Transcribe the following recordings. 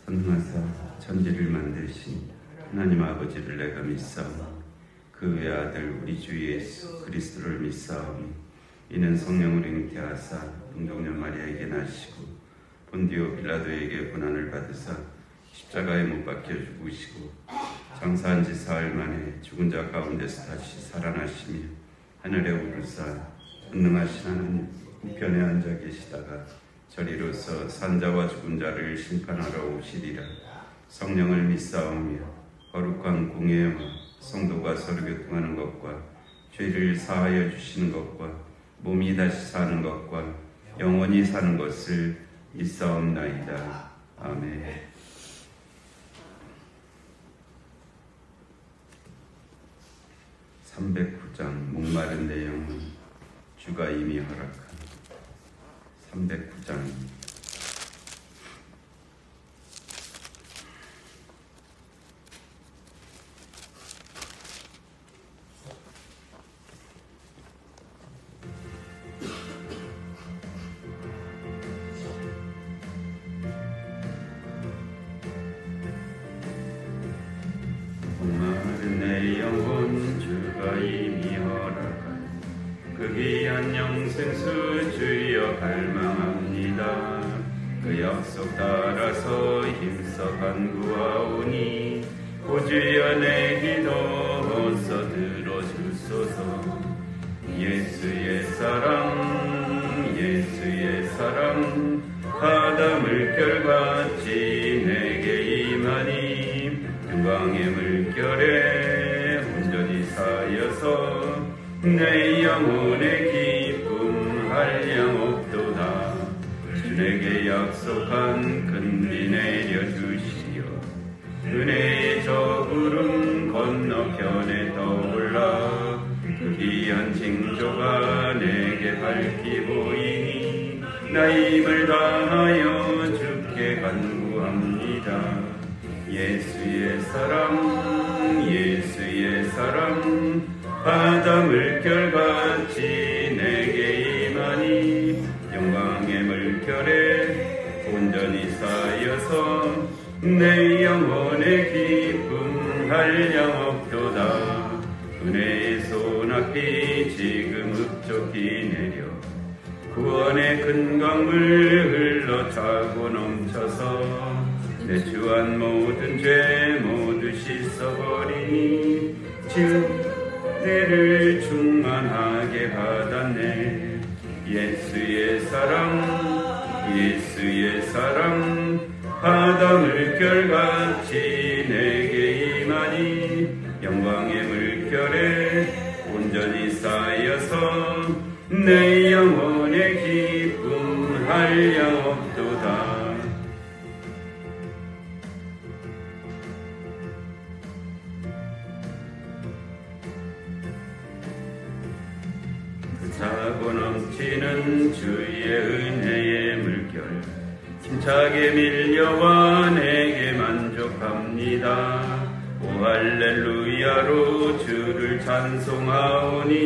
전능하사 천지를 만드신 하나님 아버지를 내가 믿사오니 그 외아들 우리 주 예수 그리스도를 믿사오니 이는 성령으로 잉태하사 동정녀 마리아에게 나시고 본디오 빌라도에게 고난을 받으사 십자가에 못 박혀 죽으시고 장사한 지 사흘 만에 죽은 자 가운데서 다시 살아나시며 하늘에 오르사 전능하신 하나님 우편에 앉아 계시다가 저리로서 산자와 죽은 자를 심판하러 오시리라. 성령을 믿사오며 거룩한 공예와 성도가 서로 교통하는 것과 죄를 사하여 주시는 것과 몸이 다시 사는 것과 영원히 사는 것을 믿사옵나이다. 아멘. (309장) 목마른 내 영혼 주가 이미 허락한 309장입니다. 목마른 내 영혼 주가 이미 허락한 그 귀한 영생수 주여 갈망합니다. 그 약속 따라서 힘써 간구하오니 오 주여 내 기도 어서 들어주소서. 예수의 사랑 예수의 사랑 바다 물결같이 내게 임하니 영광의 물결에 온전히 쌓여서 내 영혼의 기쁨 한량 없도다. 주에게 약속한 큰 비 내려주시어 은혜의 저 구름 건너편에 떠올라 그 귀한 징조가 내게 밝히 보이니 나 힘을 다하여 주께 간구합니다. 예수의 사랑 예수의 사랑 바다 물결같이 내게 임하니 영광의 물결에 온전히 쌓여서 내 영혼의 기쁨 한량 없도다. 은혜의 소낙비 지금 흡족히 내려 구원의 큰 강물 흘러 차고 넘쳐서 내 주한 모든 죄 모두 씻어버리니 지금 내를 충만하게 받았네. 예수의 사랑 예수의 사랑 바다 물결같이 내게 임하니 영광의 물결에 온전히 쌓여서 내 영혼의 기쁨 한량 없도다. 차고 넘치는 주의 은혜의 물결 힘차게 밀려와 내게 만족합니다. 오 할렐루야로 주를 찬송하오니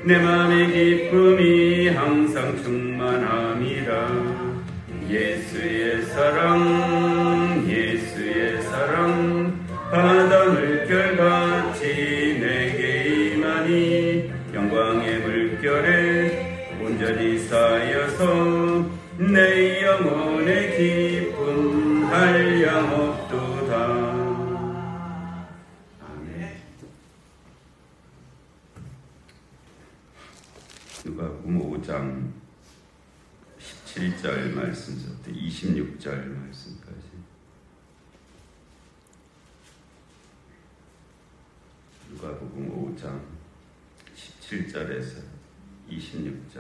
내 맘의 기쁨이 항상 충만함이라. 예수의 사랑 예수의 사랑 바다 물결같이 내게 임하니 영광의 물결에 온전히 쌓여서 내 영혼의 기쁨 한량 없도다. 아멘. 누가복음 5장 17절 말씀부터 26절 말씀까지. 누가복음 5장 17절에서 26절.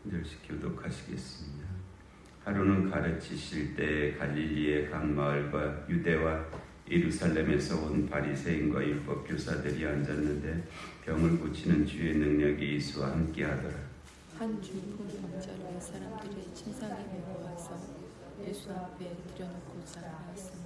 한 절씩 교독하시겠습니다. 하루는 가르치실 때 갈릴리의 각 마을과 유대와 예루살렘에서 온 바리새인과 율법 교사들이 앉았는데 병을 고치는 주의 능력이 예수와 함께하더라. 한 중풍 병자를 사람들이 침상에 메고 와서 예수 앞에 들여놓고자 하였으나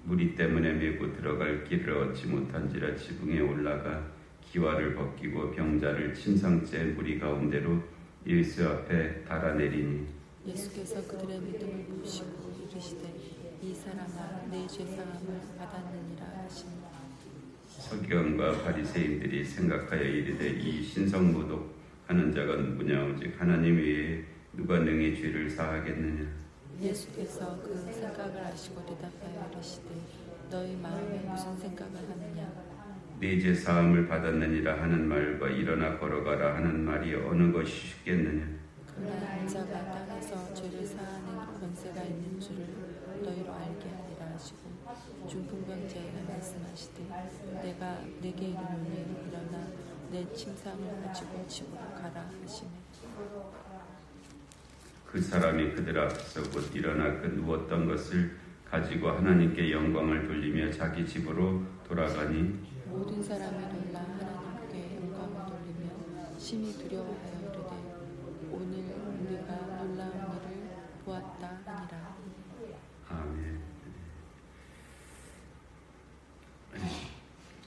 무리 때문에 메고 들어갈 길을 얻지 못한지라 지붕에 올라가 기와를 벗기고 병자를 침상째 무리 가운데로 예수 앞에 달아내리니 예수께서 그들의 믿음을 보시고 이르시되 이 사람아 내 죄사함을 받았느니라 하시니 서기관과 바리새인들이 생각하여 이르되 이 신성모독 하는 자가 누구냐 오직 하나님 외에 누가 능히 죄를 사하겠느냐. 예수께서 그 생각을 아시고 대답하여 이르시되 너희 마음에 무슨 생각을 하느냐. 네 죄 사함을 받았느니라 하는 말과 일어나 걸어가라 하는 말이 어느 것이 쉽겠느냐. 그러나 인자가 땅에서 죄를 사하는 권세가 있는 줄을 너희로 알게 하리라 하시고 중풍병자에게 말씀하시되 내가 내게 이르노니 일어나 내 침상을 가지고 집으로 가라 하시매 그 사람이 그들 앞에서 곧 일어나 그 누웠던 것을 가지고 하나님께 영광을 돌리며 자기 집으로 돌아가니 모든 사람이 놀라 하나님께 영광을 돌리며 심히 두려워하여 이르되 오늘 우리가 놀라운 일을 보았다 하니라. 아멘.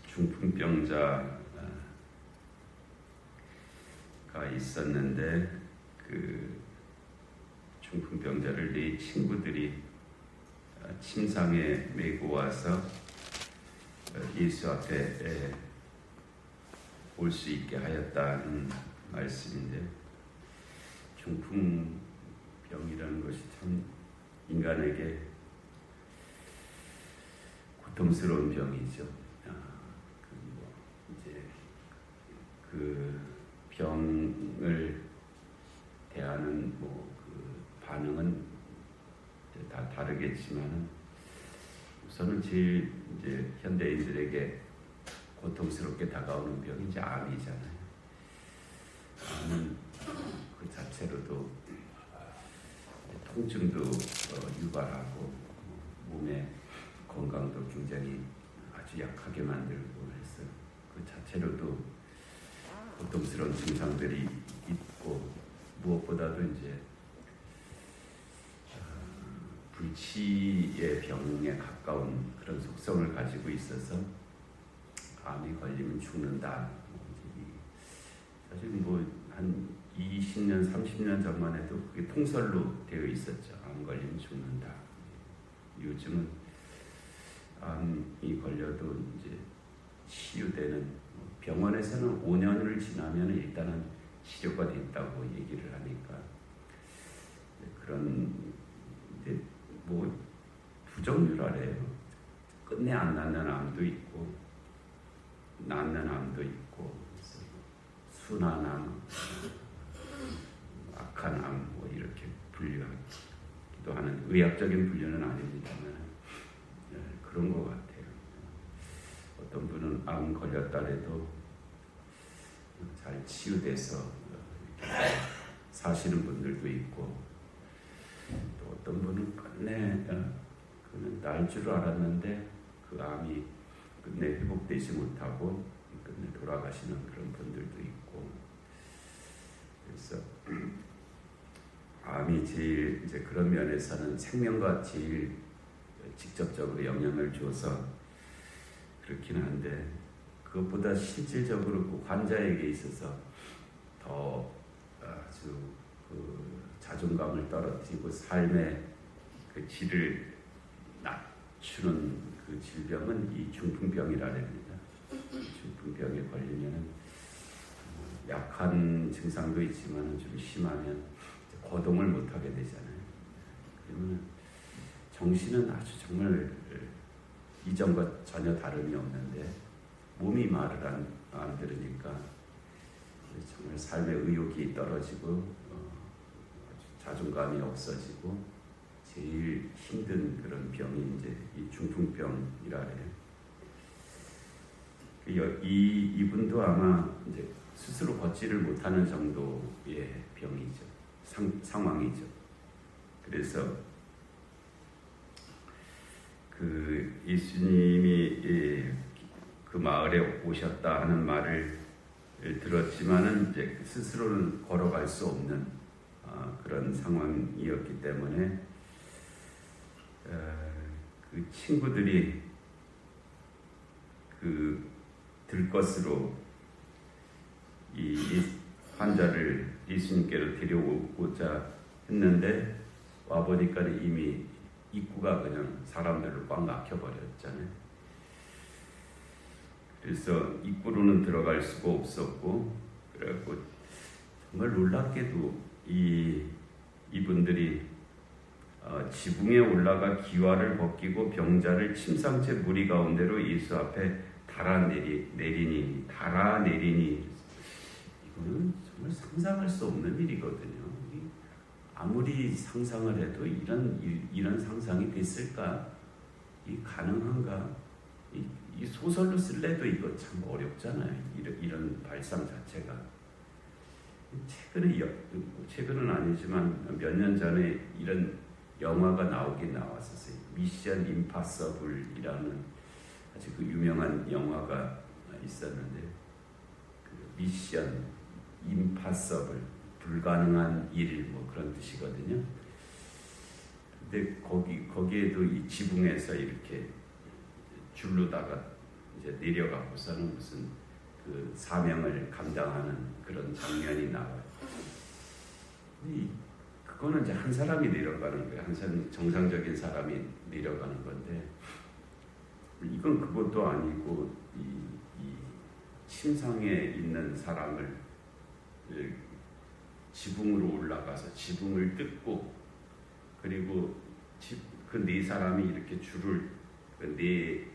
중풍병자가 있었는데 그 중풍병자를 네 친구들이 침상에 메고 와서 예수 앞에 올 수 있게 하였다는 말씀인데 중풍병이라는 것이 참 인간에게 고통스러운 병이죠. 이제 그 병을 대하는 그 반응은 다 다르겠지만 우선은 제일 이제 현대인들에게 고통스럽게 다가오는 병이 이제 암이잖아요. 암은 그 자체로도 통증도 유발하고 몸의 건강도 굉장히 아주 약하게 만들고 해서 그 자체로도 고통스러운 증상들이 있고 무엇보다도 이제 불치의 병에 가까운 그런 속성을 가지고 있어서 암이 걸리면 죽는다. 사실 한 20년, 30년 전만 해도 그게 통설로 되어 있었죠. 암 걸리면 죽는다. 요즘은 암이 걸려도 이제 치유되는 병원에서는 5년을 지나면 일단은 치료가 됐다고 얘기를 하니까 그런 두 종류라래요. 끝내 안 낫는 암도 있고 낫는 암도 있고 순한 암, 악한 암 이렇게 분류하기도 하는 의학적인 분류는 아닙니다만 그런 것 같아요. 어떤 분은 암 걸렸다래도 잘 치유돼서 사시는 분들도 있고 또 어떤 분은 끝내 그는 날 줄 알았는데 그 암이 끝내 회복되지 못하고 끝내 돌아가시는 그런 분들도 있고 그래서 암이 제일 이제 그런 면에서는 생명과 제일 직접적으로 영향을 줘서 그렇긴 한데 그것보다 실질적으로 그 환자에게 있어서 더 아주 그 자존감을 떨어뜨리고 삶의 그 질을 낮추는 그 질병은 이 중풍병이라 합니다. 중풍병에 걸리면 약한 증상도 있지만 좀 심하면 거동을 못하게 되잖아요. 그러면 정신은 아주 정말 이전과 전혀 다름이 없는데 몸이 말을 안 들으니까 정말 삶의 의욕이 떨어지고 자존감이 없어지고 제일 힘든 그런 병이 이제 이 중풍병이라 해요. 이분도 아마 이제 스스로 걷지를 못하는 정도의 병이죠. 상황이죠. 그래서 그 예수님이 그 마을에 오셨다 하는 말을 들었지만은 이제 스스로는 걸어갈 수 없는 그런 상황이었기 때문에 그 친구들이 그 들것으로 이 환자를 예수님께로 데려오고자 했는데 와보니까 이미 입구가 그냥 사람들로 꽉 막혀버렸잖아요. 그래서 입구로는 들어갈 수가 없었고, 그래갖고 정말 놀랍게도 이분들이 지붕에 올라가 기와를 벗기고 병자를 침상째 무리 가운데로 예수 앞에 달아내리니 이거는 정말 상상할 수 없는 일이거든요. 아무리 상상을 해도 이런 상상이 됐을까? 이 가능한가? 이 소설로 쓸래도 이거 참 어렵잖아요. 이런 발상 자체가. 최근은 아니지만 몇 년 전에 이런 영화가 나왔었어요. 미션 임파서블이라는 아주 그 유명한 영화가 있었는데, 그 미션 임파서블, 불가능한 일, 뭐 그런 뜻이거든요. 근데 거기에도 이 지붕에서 이렇게 줄로다가 이제 내려가고서는 무슨 그 사명을 감당하는 그런 장면이 나와요. 그거는 이제 한 사람이 내려가는 거예요. 한 사람, 정상적인 사람이 내려가는 건데, 이건 그것도 아니고 이 침상에 있는 사람을 지붕으로 올라가서 지붕을 뜯고, 그리고 그 네 사람이 이렇게 줄을 그 네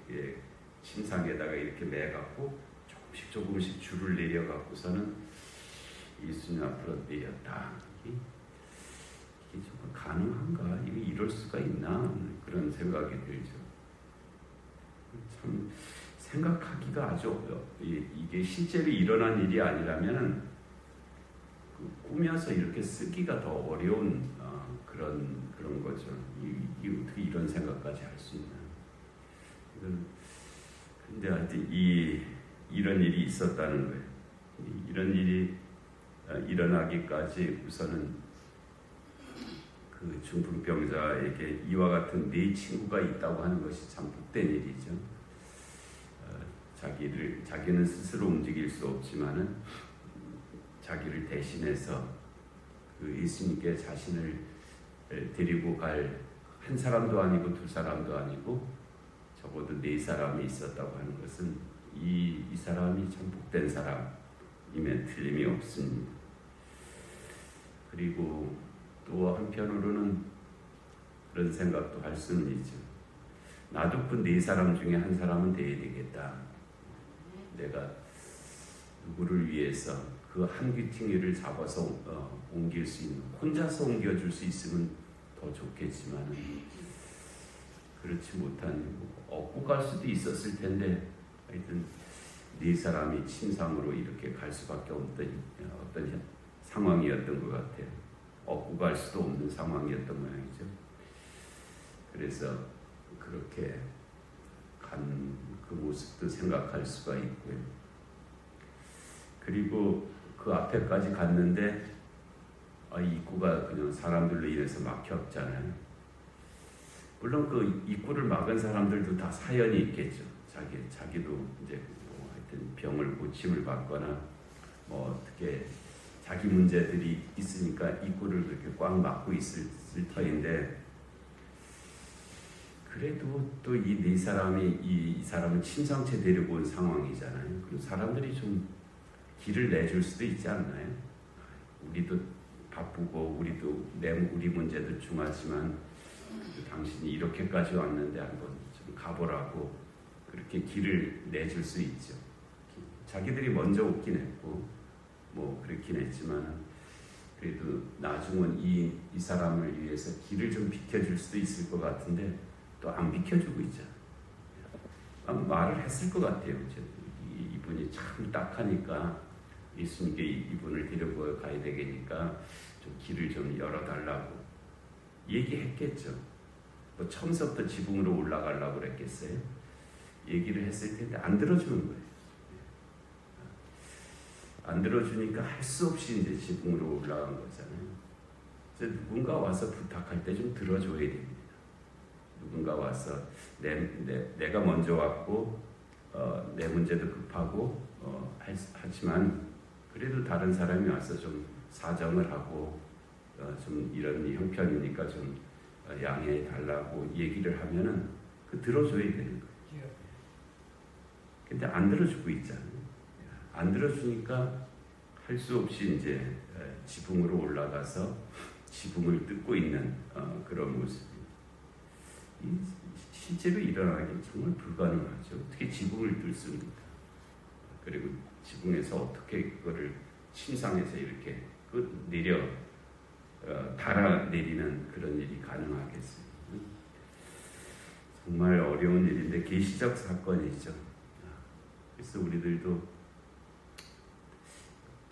침상에다가 이렇게 매갖고 조금씩 줄을 내려갖고서는 예수님 앞으로 내렸다. 이게 정말 가능한가? 이게 이럴 수가 있나? 그런 생각이 들죠. 참 생각하기가 아주 어려워요. 이게 실제로 일어난 일이 아니라면 꾸며서 이렇게 쓰기가 더 어려운 그런 거죠. 어떻게 이런 생각까지 할 수 있나? 근데 하여튼 이런 일이 있었다는 거예요. 이런 일이 일어나기까지 우선은 그 중풍병자에게 이와 같은 네 친구가 있다고 하는 것이 참 복된 일이죠. 자기는 스스로 움직일 수 없지만은 자기를 대신해서 그 예수님께 자신을 데리고 갈 한 사람도 아니고 두 사람도 아니고 적어도 네 사람이 있었다고 하는 것은 이 사람이 참 복된 사람임에 틀림이 없습니다. 그리고 또 한편으로는 그런 생각도 할 수는 있죠. 나도 그 네 사람 중에 한 사람은 돼야 되겠다. 내가 누구를 위해서 그 한 귀퉁이를 잡아서 옮길 수 있는, 혼자서 옮겨줄 수 있으면 더 좋겠지만 그렇지 못한, 얻고 갈 수도 있었을 텐데 하여튼 네 사람이 침상으로 이렇게 갈 수밖에 없던 어떤 상황이었던 것 같아요. 얻고 갈 수도 없는 상황이었던 모양이죠. 그래서 그렇게 간 그 모습도 생각할 수가 있고요. 그리고 그 앞에까지 갔는데 입구가 그냥 사람들로 인해서 막혔잖아요. 물론 그 입구를 막은 사람들도 다 사연이 있겠죠. 자기도 이제 뭐 하여튼 병을 고침을 받거나 뭐 어떻게 자기 문제들이 있으니까 입구를 그렇게 꽉 막고 있을 터인데, 그래도 또 이 네 사람이 이 사람을 침상채 데리고 온 상황이잖아요. 그럼 사람들이 좀 길을 내줄 수도 있지 않나요? 우리도 바쁘고 우리 문제도 중하지만 당신이 이렇게까지 왔는데 한번 좀 가보라고 그렇게 길을 내줄 수 있죠. 자기들이 먼저 오긴 했고 뭐 그렇긴 했지만 그래도 나중은 이 사람을 위해서 길을 좀 비켜줄 수도 있을 것 같은데 또 안 비켜주고 있잖아. 말을 했을 것 같아요. 이분이 참 딱하니까 예수님께 이분을 데리고 가야 되겠니까 좀 길을 좀 열어달라고 얘기했겠죠. 뭐 처음부터 지붕으로 올라가려고 그랬겠어요. 얘기를 했을 텐데 안 들어주는 거예요. 안 들어주니까 할 수 없이 이제 지붕으로 올라간 거잖아요. 그래서 누군가 와서 부탁할 때 좀 들어줘야 됩니다. 누군가 와서 내가 먼저 왔고 내 문제도 급하고 하지만 그래도 다른 사람이 와서 좀 사정을 하고 좀 이런 형편이니까 좀 양해해 달라고 얘기를 하면은 그 들어줘야 되는 거예요. 근데 안 들어주고 있잖아요. 안 들어주니까 할 수 없이 이제 지붕으로 올라가서 지붕을 뜯고 있는 그런 모습이 실제로 일어나기 정말 불가능하죠. 어떻게 지붕을 뚫습니까? 그리고 지붕에서 어떻게 그거를 침상에서 이렇게 내려 달아 내리는 그런 일이 가능하겠어요? 정말 어려운 일인데 계시적 사건이죠. 그래서 우리들도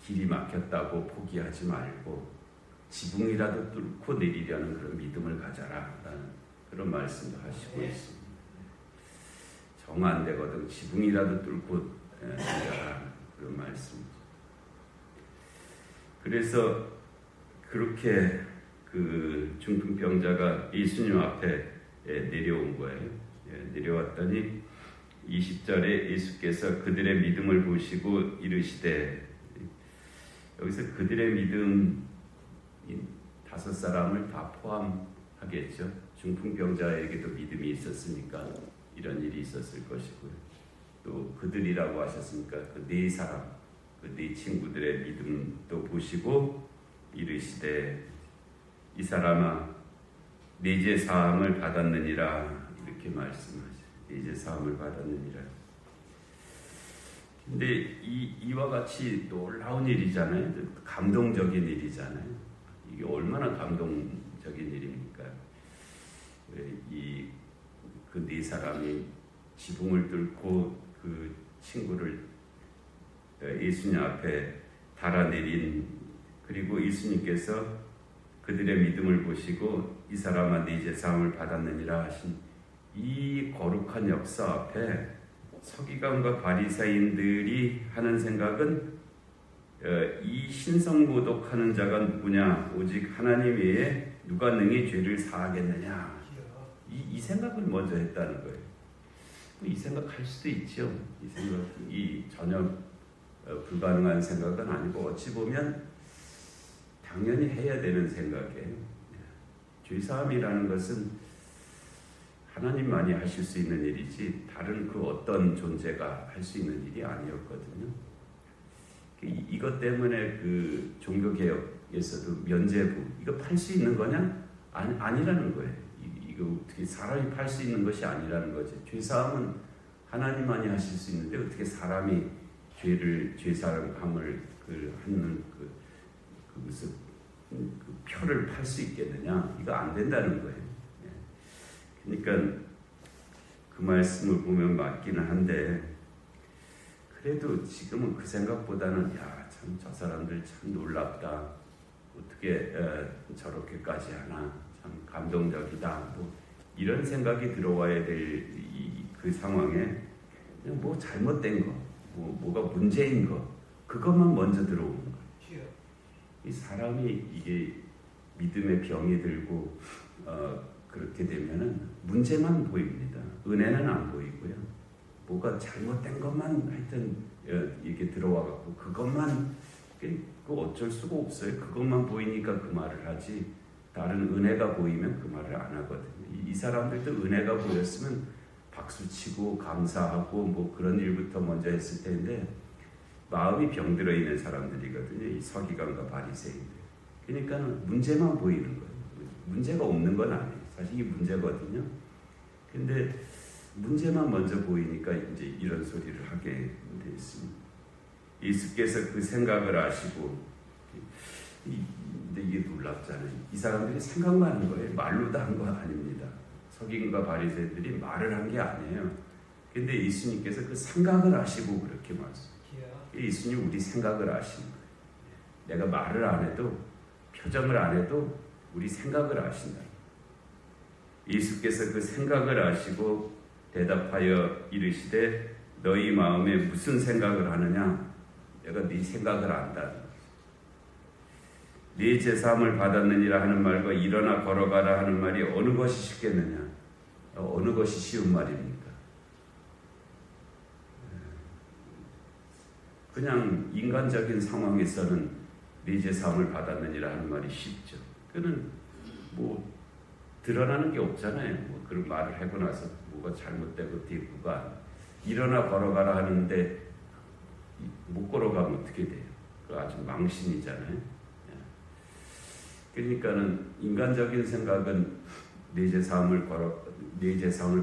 길이 막혔다고 포기하지 말고 지붕이라도 뚫고 내리려는 그런 믿음을 가져라라는 그런 말씀도 하시고 있습니다. 정 안 되거든 지붕이라도 뚫고 내려라 그런 말씀이죠. 그래서 그렇게 그 중풍병자가 예수님 앞에 내려온 거예요. 내려왔더니 20절에 예수께서 그들의 믿음을 보시고 이르시되, 여기서 그들의 믿음 5사람을 다 포함하겠죠. 중풍병자에게도 믿음이 있었으니까 이런 일이 있었을 것이고요. 또 그들이라고 하셨으니까 그 4사람, 그 4 친구들의 믿음도 보시고 이르시되 이 사람아 네 죄 사함을 받았느니라 이렇게 말씀하죠. 네 죄 사함을 받았느니라. 근데 이와 같이 놀라운 일이잖아요. 감동적인 일이잖아요. 이게 얼마나 감동적인 일입니까? 그 4사람이 지붕을 뚫고 그 친구를 예수님 앞에 달아내린, 그리고 예수님께서 그들의 믿음을 보시고 이 사람아 네 죄 사함을 받았느니라 하신 이 거룩한 역사 앞에 서기관과 바리새인들이 하는 생각은 이 신성모독하는 자가 누구냐, 오직 하나님 외에 누가 능히 죄를 사하겠느냐, 이 생각을 먼저 했다는 거예요. 이 생각할 수도 있죠. 이 전혀 불가능한 생각은 아니고 어찌 보면 당연히 해야 되는 생각이에요. 죄사함이라는 것은 하나님만이 하실 수 있는 일이지 다른 그 어떤 존재가 할 수 있는 일이 아니었거든요. 이것 때문에 그 종교개혁에서도 면죄부, 이거 팔 수 있는 거냐? 아니라는 거예요. 이거 어떻게 사람이 팔 수 있는 것이 아니라는 거지. 죄사함은 하나님만이 하실 수 있는데 어떻게 사람이 죄사함을 하는 무슨 그 표를 팔 수 있겠느냐? 이거 안 된다는 거예요. 그러니까 그 말씀을 보면 맞기는 한데, 그래도 지금은 그 생각보다는 참 저 사람들 참 놀랍다. 어떻게 저렇게까지 하나. 참 감동적이다. 뭐 이런 생각이 들어와야 될 그 상황에 그냥 뭐 잘못된 거, 뭐가 문제인 거, 그것만 먼저 들어오는 거예요. 이 사람이 이게 믿음의 병이 들고 그렇게 되면은 문제만 보입니다. 은혜는 안 보이고요. 뭐가 잘못된 것만 하여튼 이렇게 들어와갖고 그것만 그 어쩔 수가 없어요. 그것만 보이니까 그 말을 하지. 다른 은혜가 보이면 그 말을 안 하거든요. 이 사람들도 은혜가 보였으면 박수치고 감사하고 뭐 그런 일부터 먼저 했을 텐데 마음이 병들어 있는 사람들이거든요. 이 서기관과 바리새인들. 그러니까 문제만 보이는 거예요. 문제가 없는 건 아니에요. 사실 이게 문제거든요. 근데 문제만 먼저 보이니까 이제 이런 소리를 하게 돼 있습니다. 예수께서 그 생각을 아시고, 근데 이게 놀랍잖아요. 이 사람들이 생각만 하는 거예요. 말로도 한 거 아닙니다. 서기관과 바리새인들이 말을 한 게 아니에요. 근데 예수님께서 그 생각을 하시고 그렇게 말씀해요. 예수님 우리 생각을 아시는 거예요. 내가 말을 안 해도, 표정을 안 해도 우리 생각을 아신다. 예수께서 그 생각을 아시고 대답하여 이르시되 너희 마음에 무슨 생각을 하느냐? 내가 네 생각을 안다. 네 죄 사함을 받았느니라 하는 말과 일어나 걸어가라 하는 말이 어느 것이 쉽겠느냐? 어느 것이 쉬운 말입니까? 그냥 인간적인 상황에서는 내 죄 사함을 받았느니라 하는 말이 쉽죠. 그는 뭐 드러나는 게 없잖아요. 뭐 그런 말을 하고 나서 뭐가 잘못되고 뒤구가 일어나 걸어가라 하는데 못 걸어가면 어떻게 돼요? 그 아주 망신이잖아요. 그러니까는 인간적인 생각은 내 죄 사함을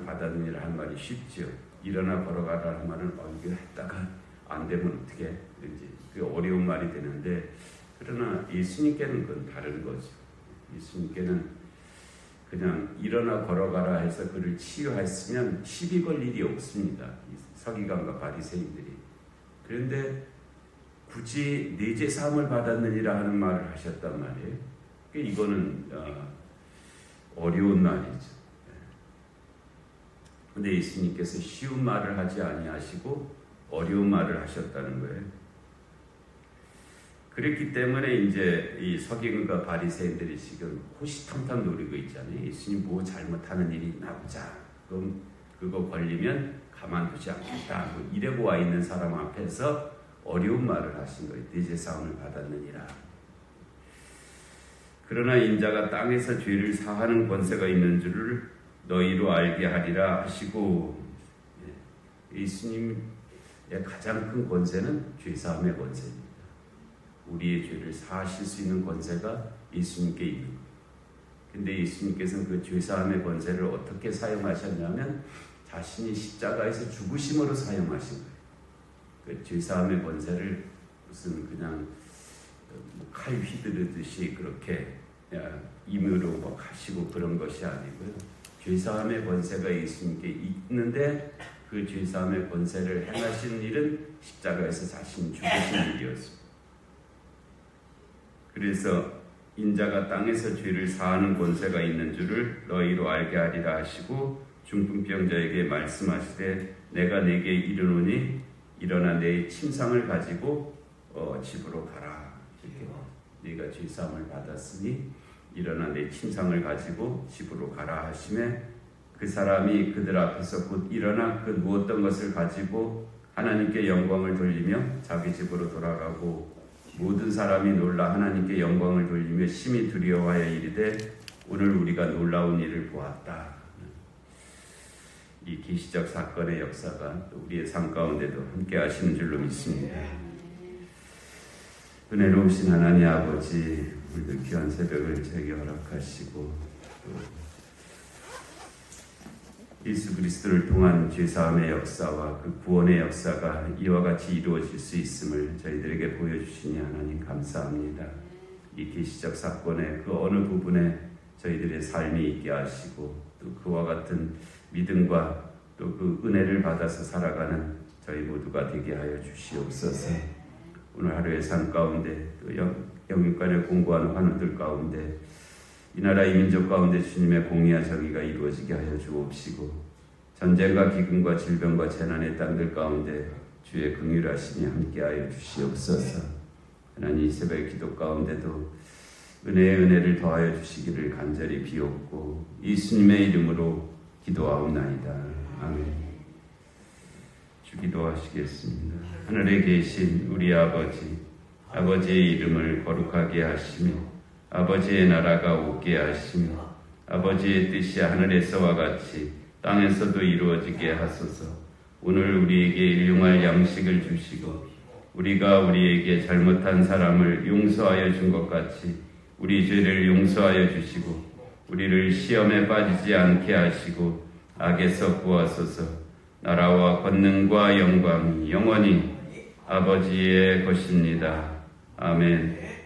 받았느니라 하는 말이 쉽죠. 일어나 걸어가라 하는 말은 이거 했다가 안 되면 어떻게 이제 그 어려운 말이 되는데, 그러나 예수님께는 그건 다른 거죠. 예수님께는 그냥 일어나 걸어가라 해서 그를 치유했으면 시비 걸 일이 없습니다. 서기관과 바리새인들이. 그런데 굳이 내 죄 사함을 받았느니라 하는 말을 하셨단 말이에요. 이거는 어려운 말이죠. 그런데 예수님께서 쉬운 말을 하지 아니하시고 어려운 말을 하셨다는 거예요. 그랬기 때문에 이제 이 서기관과 바리새인들이 지금 호시탐탐 노리고 있잖아요. 예수님 뭐 잘못하는 일이 있나 보자. 그럼 그거 걸리면 가만두지 않겠다. 뭐 이러고 와 있는 사람 앞에서 어려운 말을 하신 거예요. 내 죄 사함을 받았느니라. 그러나 인자가 땅에서 죄를 사하는 권세가 있는 줄을 너희로 알게 하리라 하시고, 예수님의 가장 큰 권세는 죄 사함의 권세입니다. 우리의 죄를 사하실 수 있는 권세가 예수님께 있는 거예요. 근데 예수님께서는 그 죄 사함의 권세를 어떻게 사용하셨냐면 자신이 십자가에서 죽으심으로 사용하신 거예요. 그 죄 사함의 권세를 무슨 그냥 칼 휘두르듯이 그렇게 임의로 뭐 하시고 그런 것이 아니고요. 죄 사함의 권세가 예수님께 있는데 그 죄 사함의 권세를 행하신 일은 십자가에서 자신이 죽으신 일이었습니다. 그래서 인자가 땅에서 죄를 사하는 권세가 있는 줄을 너희로 알게 하리라 하시고, 중풍병자에게 말씀하시되 내가 내게 이르노니 일어나 내 침상을 가지고 집으로 가라. 네가 죄 사함을 받았으니 일어나 내 침상을 가지고 집으로 가라 하시매, 그 사람이 그들 앞에서 곧 일어나 그 누웠던 것을 가지고 하나님께 영광을 돌리며 자기 집으로 돌아가고, 모든 사람이 놀라 하나님께 영광을 돌리며 심히 두려워하여 이르되 오늘 우리가 놀라운 일을 보았다. 이 계시적 사건의 역사가 또 우리의 삶 가운데도 함께 하시는 줄로 믿습니다. 은혜로우신 하나님 아버지, 우리도 귀한 새벽을 저에게 허락하시고 또 예수 그리스도를 통한 죄사함의 역사와 그 구원의 역사가 이와 같이 이루어질 수 있음을 저희들에게 보여주시니 하나님 감사합니다. 이 계시적 사건의 그 어느 부분에 저희들의 삶이 있게 하시고 또 그와 같은 믿음과 또 그 은혜를 받아서 살아가는 저희 모두가 되게 하여 주시옵소서. 오늘 하루의 삶 가운데 또 영육간에 공고하는 환우들 가운데 이 나라 이 민족 가운데 주님의 공의와 정의가 이루어지게 하여 주옵시고, 전쟁과 기근과 질병과 재난의 땅들 가운데 주의 긍휼하심이 함께하여 주시옵소서. 하나님 이 새벽 기도 가운데도 은혜의 은혜를 더하여 주시기를 간절히 비옵고 예수님의 이름으로 기도하옵나이다. 아멘. 주 기도하시겠습니다. 하늘에 계신 우리 아버지, 아버지의 이름을 거룩하게 하시며 아버지의 나라가 오게 하시며 아버지의 뜻이 하늘에서와 같이 땅에서도 이루어지게 하소서. 오늘 우리에게 일용할 양식을 주시고 우리가 우리에게 잘못한 사람을 용서하여 준 것 같이 우리 죄를 용서하여 주시고 우리를 시험에 빠지지 않게 하시고 악에서 구하소서. 나라와 권능과 영광이 영원히 아버지의 것입니다. 아멘.